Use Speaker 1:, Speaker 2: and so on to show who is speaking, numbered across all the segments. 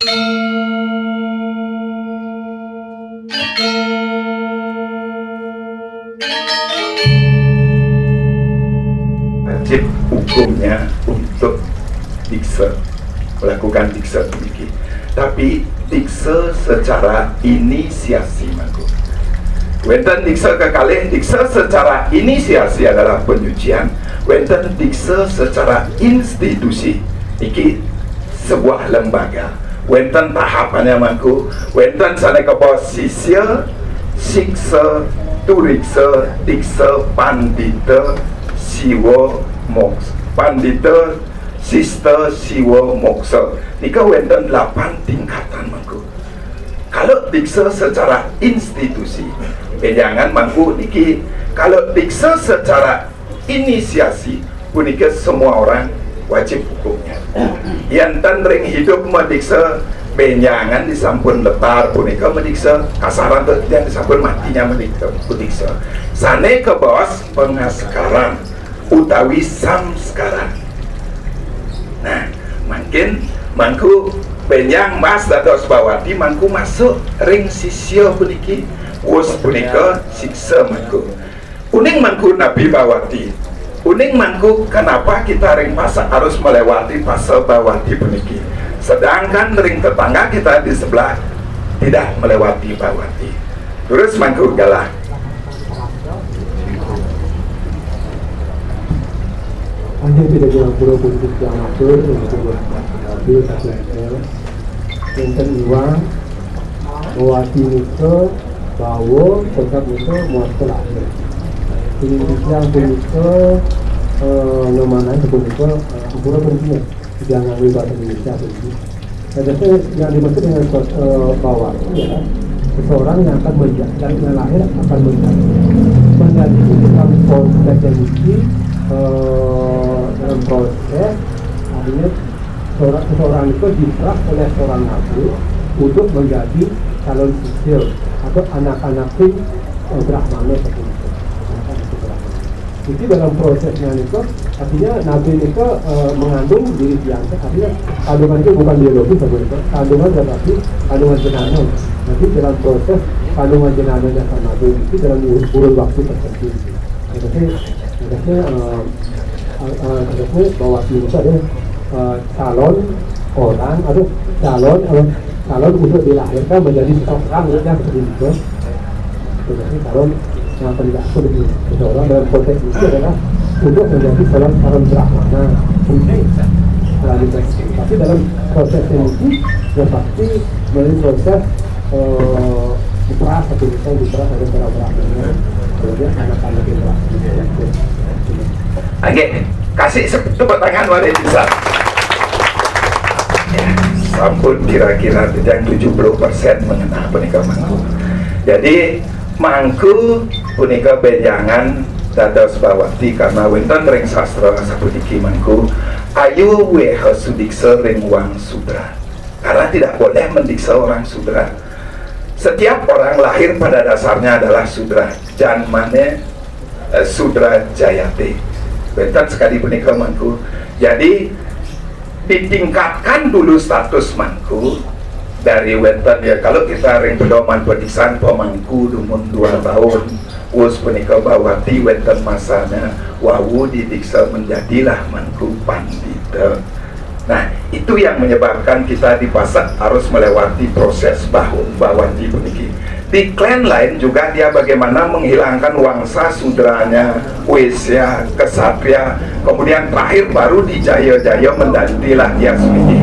Speaker 1: Wajib hukumnya untuk dikse, melakukan dikse demikian. Tapi dikse secara inisiasi mangku. Wenten dikse kekalih, dikse secara inisiasi adalah penyucian. Wenten dikse secara institusi, iki sebuah lembaga. Wenten tahapannya mangku. Wenten saneka posisia, siksa, turiksa, dikse, pandita, siwa, moksa. Pandita, sista, siwa, moksa. Nika wenten 8 tingkatan mangku. Kalau dikse secara institusi, jangan mangku niki. Kalau dikse secara inisiasi, punika semua orang wajib hukumnya. Yang ring hidup mediksa, benjangan disampun letar punika mediksa, kasaran yang disampun matinya mediksa. Sane ke bos pengaskaran utawi samskaran. Nah, makin mangku benjang mas dados bawati mangku masuk ring sisya puniki wus punika siksa mangku. Uning mangku Nabi Bawati. Uning mangku kenapa kita ring masa harus melewati fase bawati puniki. Sedangkan ring tetangga kita di sebelah tidak melewati bawati. Terus mangku galah.
Speaker 2: Anda tidak jalan pulau politik yang atur untuk tapi satu enten uang mewati itu bawa tetap itu mau setelah ini yang itu nomana itu pulau politik jangan lupa Indonesia ini. Jadi yang dimaksud dengan bawah ya seseorang yang akan menjadi yang lahir akan menjadi dalam konteks yang ini dalam proses artinya seseorang itu diserah oleh seorang nabi untuk menjadi calon sipil atau anak-anak tim Brahmana seperti itu. Jadi dalam prosesnya itu artinya nabi itu mengandung diri diangkat, artinya kandungan itu bukan biologi seperti itu, kandungan tetapi kandungan jenazah. Nanti dalam proses kandungan jenazahnya sama nabi itu dalam kurun waktu tertentu. Jadi bahwa itu ada calon orang atau calon untuk dilahirkan menjadi seseorang yang seperti itu. Jadi calon yang tidak seperti seseorang dalam konteks itu adalah untuk menjadi calon Brahmana. Tapi dalam proses ini ya pasti melalui proses diperas atau diperas oleh para Brahmana. Kemudian anak-anak yang Brahmana.
Speaker 1: Oke, kasih tepuk tangan wali bisa. Ya, sampun kira-kira yang 70% mengenal punika mangku. Jadi mangku punika benjangan dados bawati karena wonten ring sastra sapuniki mangku ayu weha sudiksa ring wang sudra. Karena tidak boleh mendiksa orang sudra. Setiap orang lahir pada dasarnya adalah sudra. Janmane sudra jayate. Bentar sekali punika mangku. Jadi ditingkatkan dulu status mangku dari wenten ya. Kalau kita ring pedoman pedisan pemangku dumun 2 tahun us punika bawati wenten masanya wawu didiksa menjadilah mangku pandita. Nah itu yang menyebabkan kita di pasar harus melewati proses bawati puniki. Di klan lain juga dia bagaimana menghilangkan wangsa sudranya, wesya, kesatria, kemudian terakhir baru di jaya-jaya mendantilah dia sendiri.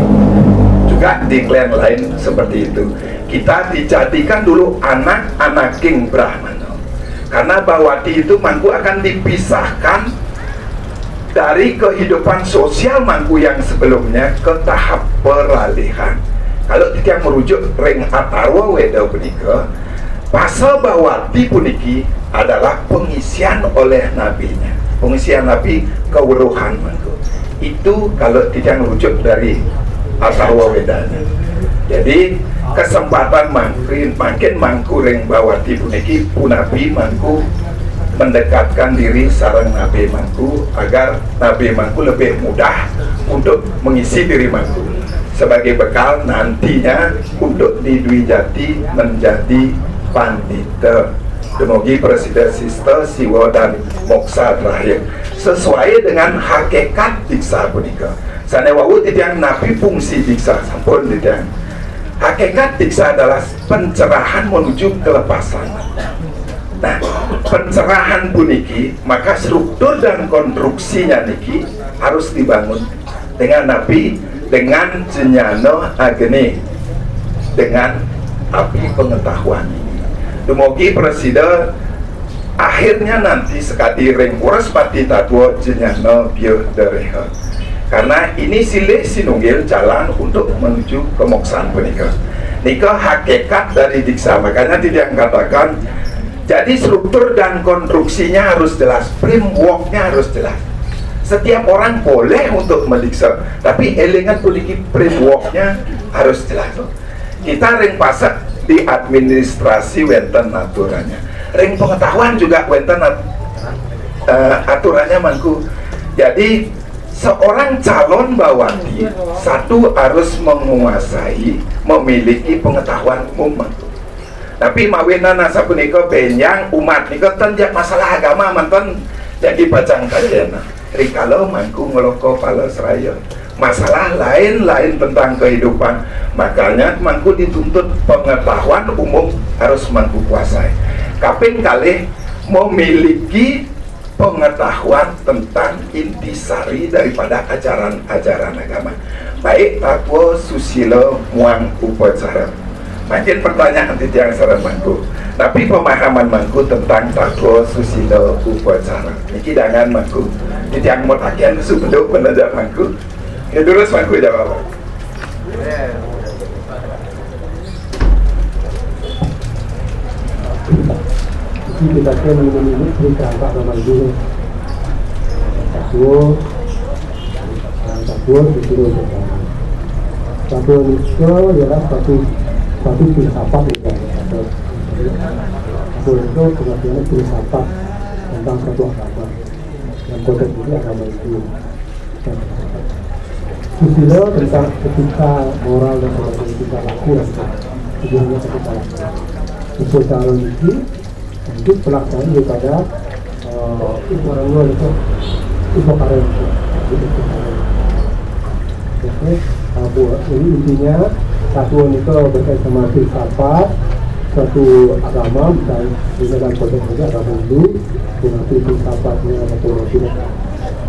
Speaker 1: Juga di klan lain seperti itu. Kita dijadikan dulu anak-anak King Brahmana. Karena bawati itu mangku akan dipisahkan dari kehidupan sosial mangku yang sebelumnya ke tahap peralihan. Kalau kita merujuk ring Atarwa Weda punika, pasal bawati puniki adalah pengisian oleh nabinya, pengisian nabi kewuruhan mangku. Itu kalau tidak merujuk dari Atarwa Wedanya. Jadi kesempatan makin mangku ring bawati puniki punabi mangku mendekatkan diri sareng nabi mangku agar nabi mangku lebih mudah untuk mengisi diri mangku. sebagai bekal nantinya untuk di Dwi Jati menjadi pandita. Dumugi Presiden Sista Siwa dan Moksa terakhir sesuai dengan hakikat diksa punika. Sanewawu titiang napi fungsi diksa sampun titiang. Hakikat diksa adalah pencerahan menuju kelepasan. Nah, pencerahan puniki maka struktur dan konstruksinya niki harus dibangun dengan napi dengan jenyano ageni dengan api pengetahuan. Dumugi Presiden akhirnya nanti sekali ring urus pati tatwa jenyano biyo dereha. Karena ini silih sinunggil jalan untuk menuju kemoksaan punika. Nika hakikat dari diksa, makanya tidak katakan jadi struktur dan konstruksinya harus jelas, frameworknya harus jelas. Setiap orang boleh untuk mendiksa, tapi elingan puniki frameworknya harus jelas. Kita ring pasak di administrasi wenten aturannya, ring pengetahuan juga wenten aturannya mangku. Jadi seorang calon bawati satu harus menguasai, memiliki pengetahuan umum. Tapi mawina nasa punika benjang umat nika tenjak masalah agama manten jadi bacang kajena. Rikalo mangku ngeloko pala seraya. Masalah lain-lain tentang kehidupan, makanya mangku dituntut pengetahuan umum harus mangku kuasai. Kaping kali memiliki pengetahuan tentang intisari daripada ajaran-ajaran agama, baik takwa, susila, muang, upacara. Makin pertanyaan titiang saran mangku, tapi pemahaman mangku tentang takwa, susila, upacara niki dangan mangku titiang mau takian subenduk penajak mangku. Ya dulu mangku jawab.
Speaker 2: Kita akan ini berangkat dengan dulu takwa disuruh bersama. Takwa itu adalah satu filsafat itu. Takwa itu pengertiannya filsafat tentang satu agama. Yang konteks ini agama itu. Susila tentang etika moral dan etika laku dan tujuannya etika laku. Upacara ini untuk pelaksanaan daripada orang luar itu upacara itu. Oke, ini intinya satuan itu berkaitan sama filsafat satu agama, misalnya di dalam konteks ini agama Hindu, dengan filsafatnya atau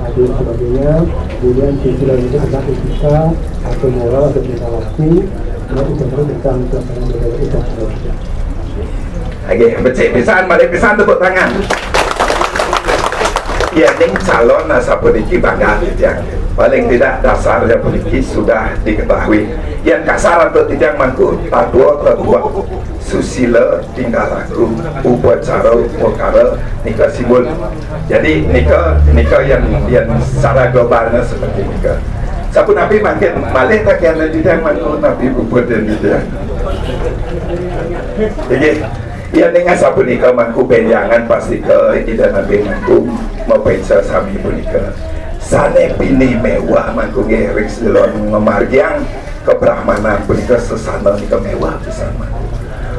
Speaker 2: dan sebagainya. Kemudian silsilah itu adalah etika atau moral atau tingkah laku yang upacara tentang pelaksanaan daripada upacara.
Speaker 1: Oke, becik pisan, mari pisan tepuk tangan. Ya, ning calon sapuniki bangga titiang. Paling tidak dasarnya puniki sudah diketahui. Yang kasar atau titiang mangku, tatwa, susila, tingkah laku, upacara, perkara, nikah simbol. Jadi nikah yang secara globalnya seperti nikah. Sapu nabi makin malih tak yang titiang mangku nabi bubut dan titiang. Jadi ya dengan sapu nikah mangku benjangan pasti ke ida nabi mangku mau pensa sami punika sane pilih mewah mangku gerik selon ngemargiang kebrahmanan punika sesana nikah mewah bersama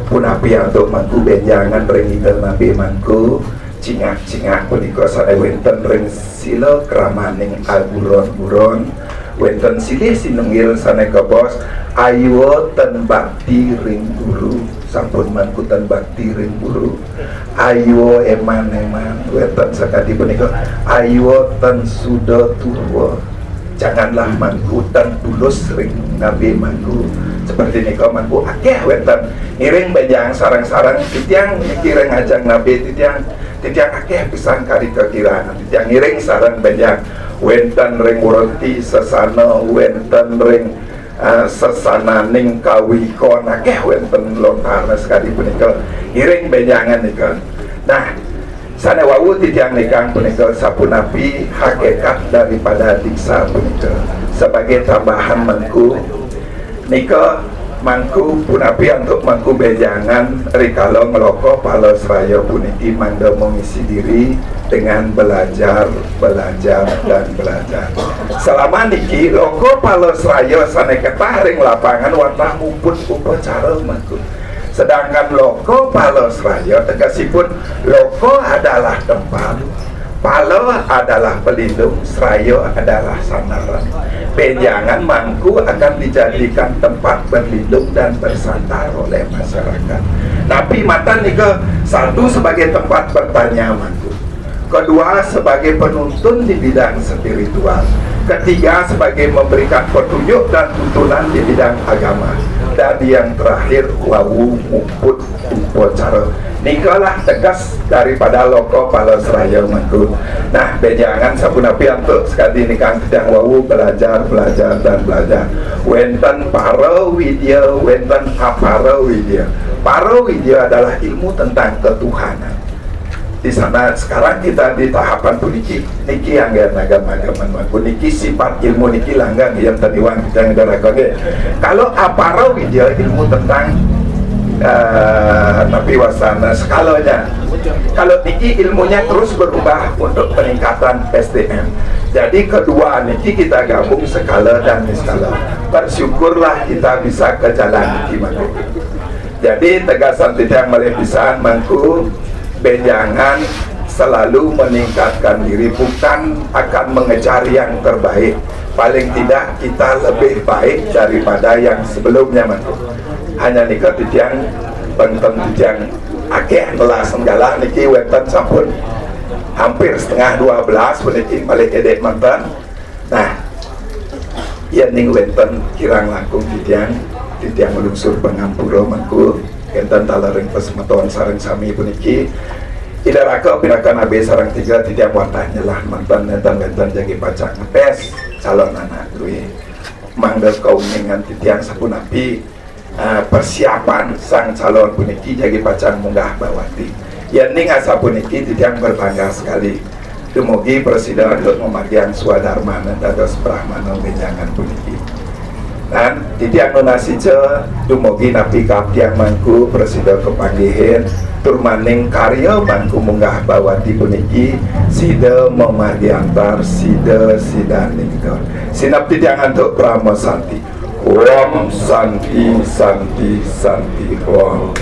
Speaker 1: pun api untuk mangku benjangan ring ida nabi mangku cingak punika sane wenten ring sila kramaning alburon-buron wenten silih sinunggil sane kebos ayo ten bakti ring guru sampun mangkutan bakti ring guru ayo eman wetan sakadi punika ayo tan sudah tua janganlah mangkutan tulus ring nabi mangku seperti nika mangku akeh wetan ngiring bajang sarang-sarang titiang ngiring ajang nabi titiang akeh pisan kari kekiraan titiang ngiring sarang bajang wenten ring urti sesana wenten ring sesananing kawikon akeh wenten lontarna sekali punika iring benjangan nika. Nah, sanewawu titiang nikang punika sapunapi hakikat daripada diksa punika sebagai tambahan mangku nika mangku punapi untuk mangku bejangan rikalo ngeloko palo seraya puniki mangga mengisi diri dengan belajar dan belajar. Selama niki loko palo seraya sane ketaring lapangan wata uput upacara mangku. Sedangkan loko palo seraya tegasipun loko adalah tempat, palo adalah pelindung, seraya adalah sandaran. Benjangan mangku akan dijadikan tempat berlindung dan bersandar oleh masyarakat. Tapi mata nika satu sebagai tempat bertanya mangku, kedua sebagai penuntun di bidang spiritual, ketiga sebagai memberikan petunjuk dan tuntunan di bidang agama, dan yang terakhir wawu muput upacara. Nikalah tegas daripada loko palo seraya mangku. Nah, bejangan sapunapi untuk sekali nikang sedang wawu belajar dan belajar. Wenten paro widya, wenten aparo widya. Paro widya adalah ilmu tentang ketuhanan. Di sana sekarang kita di tahapan puniki niki anggar agama mangku niki sifat ilmu niki langgang yang tadi wan kita ngadarakake. Kalau aparo widya ilmu tentang tapi wasana skalanya. Kalau niki ilmunya terus berubah untuk peningkatan SDM. Jadi kedua niki kita gabung skala dan niskala. Bersyukurlah kita bisa ke jalan niki mangku. Jadi tegasan tidak melih pisan mangku, benjangan selalu meningkatkan diri, bukan akan mengejar yang terbaik. Paling tidak kita lebih baik daripada yang sebelumnya mangku. Hanya nikah titiang benten titiang akeh telah senggala niki wenten sampun hampir setengah 12 meniki balik edek mantan. Nah, ya ning wenten kirang langkung titiang melusur pengampura mangku enten talaring pesemeton sareng sami puniki idaraka pinakan abe sareng tiga titiang watahnya lah mantan enten jagi pacak ngepes calon anak lui mangga kauningan titiang sapunapi persiapan sang calon puniki jagi pacan munggah bawati. Yening asa puniki titiang berbangga sekali. Dumugi presiden untuk memagian swadharma dados brahmana benjangan puniki. Dan titiang nunasice dumugi napi kaptiang mangku presiden kepanggihin turmaning karya mangku munggah bawati puniki sida memagiantar sida sidaningkar. Sinap titiang antuk Brahma Santi. Om Santi Santi Santi Om.